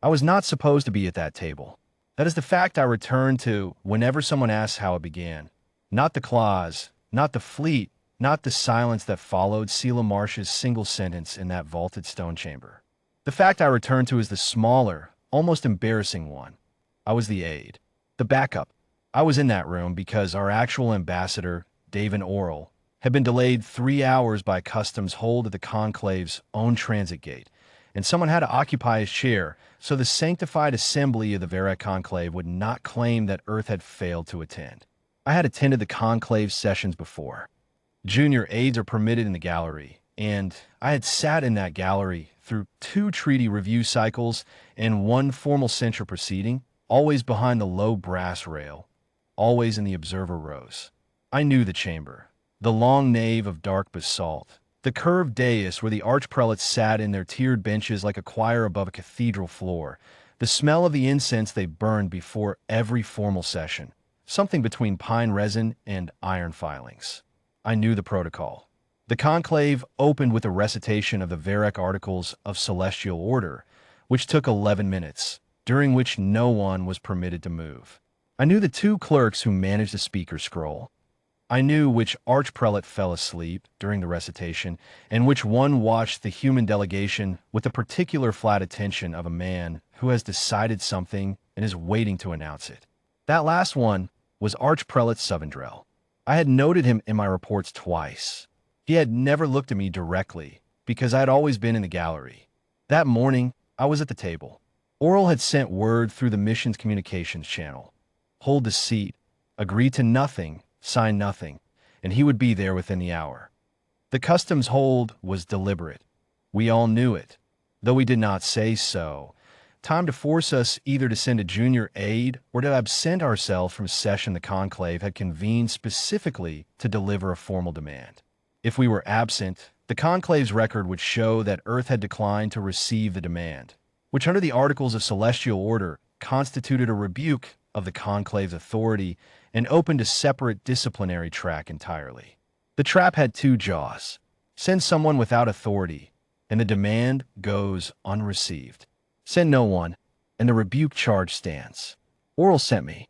I was not supposed to be at that table. That is the fact I return to whenever someone asks how it began. Not the clause, not the fleet, not the silence that followed Celia Marsh's single sentence in that vaulted stone chamber. The fact I return to is the smaller, almost embarrassing one. I was the aide, the backup. I was in that room because our actual ambassador, David Orrell, had been delayed 3 hours by customs hold at the conclave's own transit gate, and someone had to occupy his chair so the sanctified assembly of the Varek Conclave would not claim that Earth had failed to attend. I had attended the conclave sessions before. Junior aides are permitted in the gallery, and I had sat in that gallery through 2 treaty review cycles and 1 formal censure proceeding, always behind the low brass rail, always in the observer rows. I knew the chamber, the long nave of dark basalt, the curved dais where the archprelates sat in their tiered benches like a choir above a cathedral floor, the smell of the incense they burned before every formal session, something between pine resin and iron filings. I knew the protocol. The conclave opened with a recitation of the Varek Articles of Celestial Order, which took 11 minutes, during which no one was permitted to move. I knew the 2 clerks who managed the speaker's scroll. I knew which archprelate fell asleep during the recitation and which one watched the human delegation with the particular flat attention of a man who has decided something and is waiting to announce it. That last one was Archprelate Savendrell. I had noted him in my reports twice. He had never looked at me directly because I had always been in the gallery. That morning, I was at the table. Orrell had sent word through the mission's communications channel. Hold the seat, agree to nothing, sign nothing, and he would be there within the hour. The customs hold was deliberate. We all knew it, though we did not say so. Time to force us either to send a junior aide or to absent ourselves from session the conclave had convened specifically to deliver a formal demand. If we were absent, the conclave's record would show that Earth had declined to receive the demand, which under the Articles of Celestial Order constituted a rebuke of the conclave's authority and opened a separate disciplinary track entirely. The trap had 2 jaws. Send someone without authority, and the demand goes unreceived. Send no one, and the rebuke charge stands. Orrell sent me.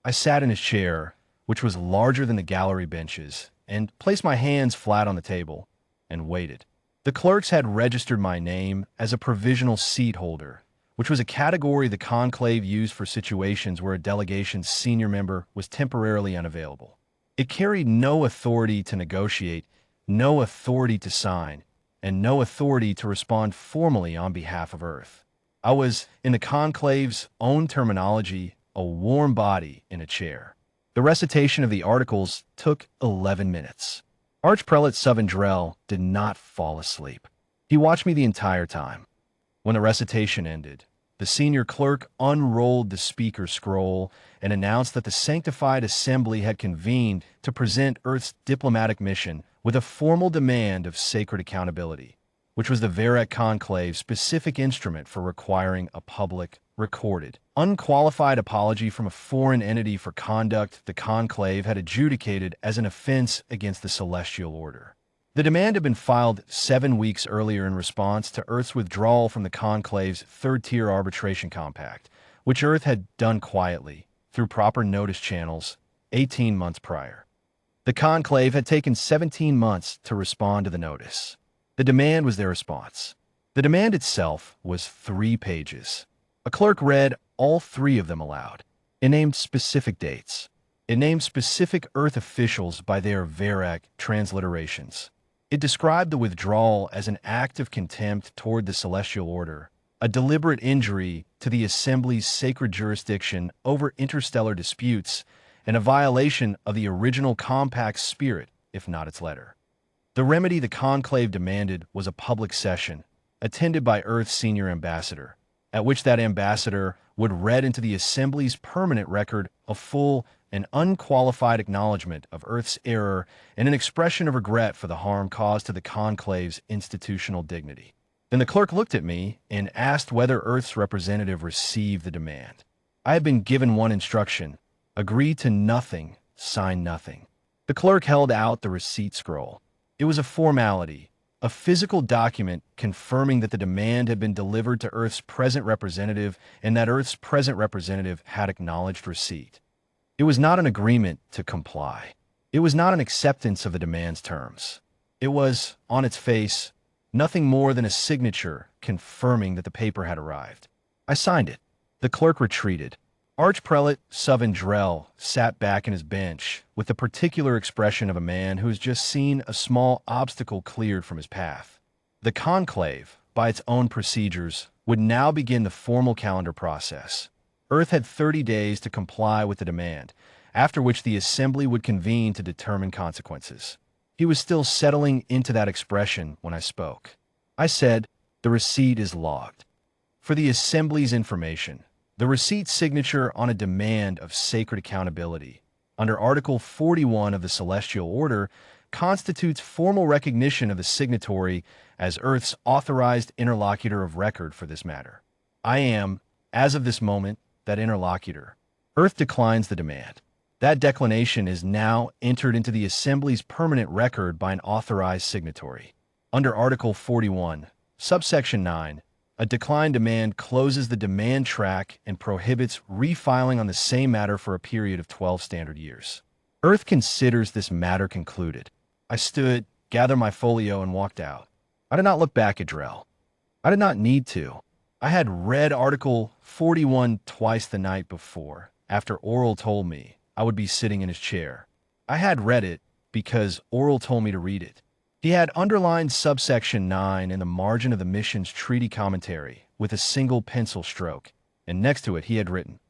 I sat in his chair, which was larger than the gallery benches, and placed my hands flat on the table, and waited. The clerks had registered my name as a provisional seat holder, which was a category the conclave used for situations where a delegation's senior member was temporarily unavailable. It carried no authority to negotiate, no authority to sign, and no authority to respond formally on behalf of Earth. I was, in the conclave's own terminology, a warm body in a chair. The recitation of the articles took 11 minutes. Archprelate Savendrell did not fall asleep. He watched me the entire time. When the recitation ended, the senior clerk unrolled the speaker's scroll and announced that the sanctified assembly had convened to present Earth's diplomatic mission with a formal demand of sacred accountability, which was the Varek Conclave's specific instrument for requiring a public, recorded, unqualified apology from a foreign entity for conduct the conclave had adjudicated as an offense against the celestial order. The demand had been filed 7 weeks earlier in response to Earth's withdrawal from the conclave's third-tier arbitration compact, which Earth had done quietly, through proper notice channels, 18 months prior. The conclave had taken 17 months to respond to the notice. The demand was their response. The demand itself was 3 pages. A clerk read all 3 of them aloud. It named specific dates. It named specific Earth officials by their Varek transliterations. It described the withdrawal as an act of contempt toward the celestial order, a deliberate injury to the Assembly's sacred jurisdiction over interstellar disputes, and a violation of the original compact's spirit, if not its letter. The remedy the conclave demanded was a public session, attended by Earth's senior ambassador, at which that ambassador would read into the Assembly's permanent record a full and unqualified acknowledgement of Earth's error and an expression of regret for the harm caused to the conclave's institutional dignity. Then the clerk looked at me and asked whether Earth's representative received the demand. I had been given one instruction: agree to nothing, sign nothing. The clerk held out the receipt scroll. It was a formality, a physical document confirming that the demand had been delivered to Earth's present representative and that Earth's present representative had acknowledged receipt. It was not an agreement to comply. It was not an acceptance of the demand's terms. It was, on its face, nothing more than a signature confirming that the paper had arrived. I signed it. The clerk retreated. Archprelate Savendrel sat back in his bench with the particular expression of a man who has just seen a small obstacle cleared from his path. The conclave, by its own procedures, would now begin the formal calendar process. Earth had 30 days to comply with the demand, after which the assembly would convene to determine consequences. He was still settling into that expression when I spoke. I said, "The receipt is logged. For the assembly's information, the receipt signature on a demand of sacred accountability, under Article 41 of the Celestial Order, constitutes formal recognition of the signatory as Earth's authorized interlocutor of record for this matter. I am, as of this moment, that interlocutor. Earth declines the demand. That declination is now entered into the Assembly's permanent record by an authorized signatory. Under Article 41, subsection 9, a declined demand closes the demand track and prohibits refiling on the same matter for a period of 12 standard years. Earth considers this matter concluded." I stood, gathered my folio, and walked out. I did not look back at Drell. I did not need to. I had read Article 41 twice the night before, after Oral told me I would be sitting in his chair. I had read it because Oral told me to read it. He had underlined subsection 9 in the margin of the mission's treaty commentary with a single pencil stroke, and next to it he had written,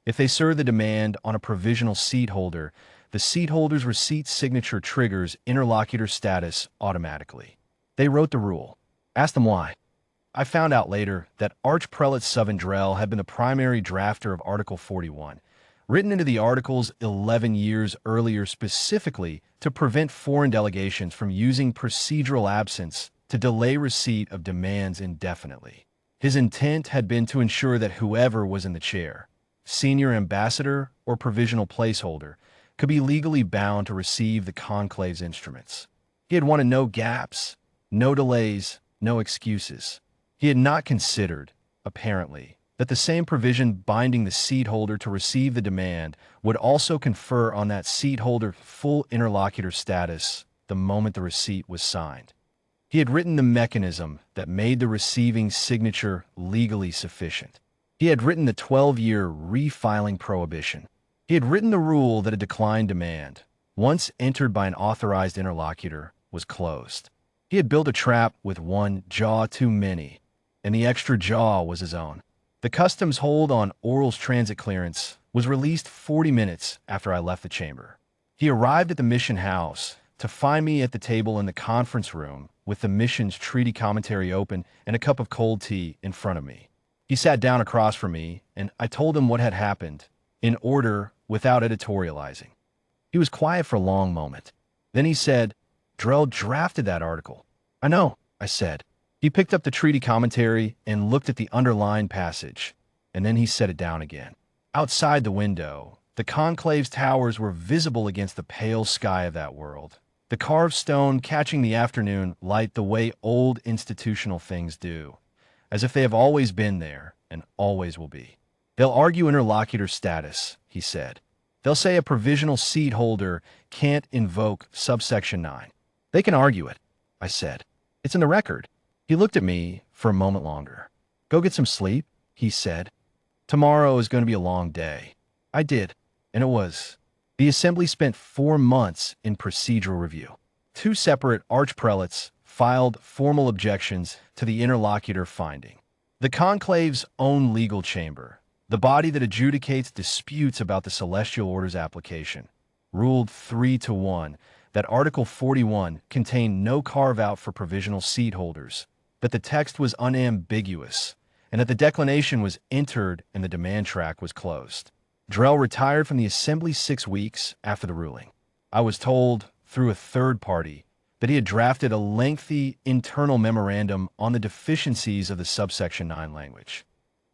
"If they serve the demand on a provisional seat holder, the seat holder's receipt signature triggers interlocutor status automatically." They wrote the rule. Asked them why. I found out later that Archprelate Savendrel had been the primary drafter of Article 41, written into the Articles 11 years earlier specifically to prevent foreign delegations from using procedural absence to delay receipt of demands indefinitely. His intent had been to ensure that whoever was in the chair, senior ambassador or provisional placeholder, could be legally bound to receive the conclave's instruments. He had wanted no gaps, no delays, no excuses. He had not considered, apparently, that the same provision binding the seat holder to receive the demand would also confer on that seat holder full interlocutor status the moment the receipt was signed. He had written the mechanism that made the receiving signature legally sufficient. He had written the 12-year refiling prohibition. He had written the rule that a declined demand, once entered by an authorized interlocutor, was closed. He had built a trap with one jaw too many, and the extra jaw was his own. The customs hold on Oral's transit clearance was released 40 minutes after I left the chamber. He arrived at the mission house to find me at the table in the conference room with the mission's treaty commentary open and a cup of cold tea in front of me. He sat down across from me, and I told him what had happened, in order, without editorializing. He was quiet for a long moment. Then he said, "Drell drafted that article." "I know," I said. He picked up the treaty commentary and looked at the underlined passage, and then he set it down again. Outside the window, the conclave's towers were visible against the pale sky of that world, the carved stone catching the afternoon light the way old institutional things do, as if they have always been there and always will be. "They'll argue interlocutor status," he said. "They'll say a provisional seat holder can't invoke subsection 9. They can argue it," I said. "It's in the record." He looked at me for a moment longer. "Go get some sleep," he said. "Tomorrow is going to be a long day." I did, and it was. The Assembly spent 4 months in procedural review. 2 separate archprelates filed formal objections to the interlocutor finding. The conclave's own legal chamber, the body that adjudicates disputes about the Celestial Order's application, ruled 3-1 that Article 41 contained no carve-out for provisional seat holders, that the text was unambiguous, and that the declination was entered and the demand track was closed. Drell retired from the Assembly 6 weeks after the ruling. I was told, through a third party, that he had drafted a lengthy internal memorandum on the deficiencies of the subsection 9 language.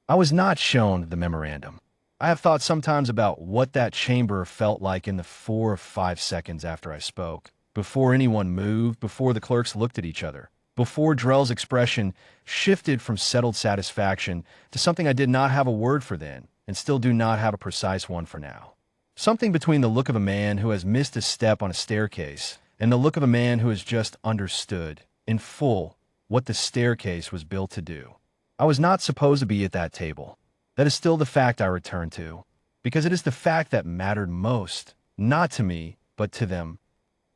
I was not shown the memorandum. I have thought sometimes about what that chamber felt like in the 4 or 5 seconds after I spoke, before anyone moved, before the clerks looked at each other, before Drell's expression shifted from settled satisfaction to something I did not have a word for then, and still do not have a precise one for now. Something between the look of a man who has missed a step on a staircase and the look of a man who has just understood, in full, what the staircase was built to do. I was not supposed to be at that table. That is still the fact I return to, because it is the fact that mattered most, not to me, but to them.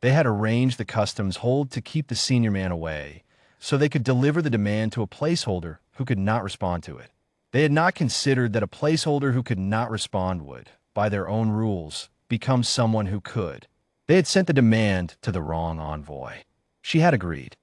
They had arranged the customs hold to keep the senior man away, so they could deliver the demand to a placeholder who could not respond to it. They had not considered that a placeholder who could not respond would, by their own rules, become someone who could. They had sent the demand to the wrong envoy. She had agreed.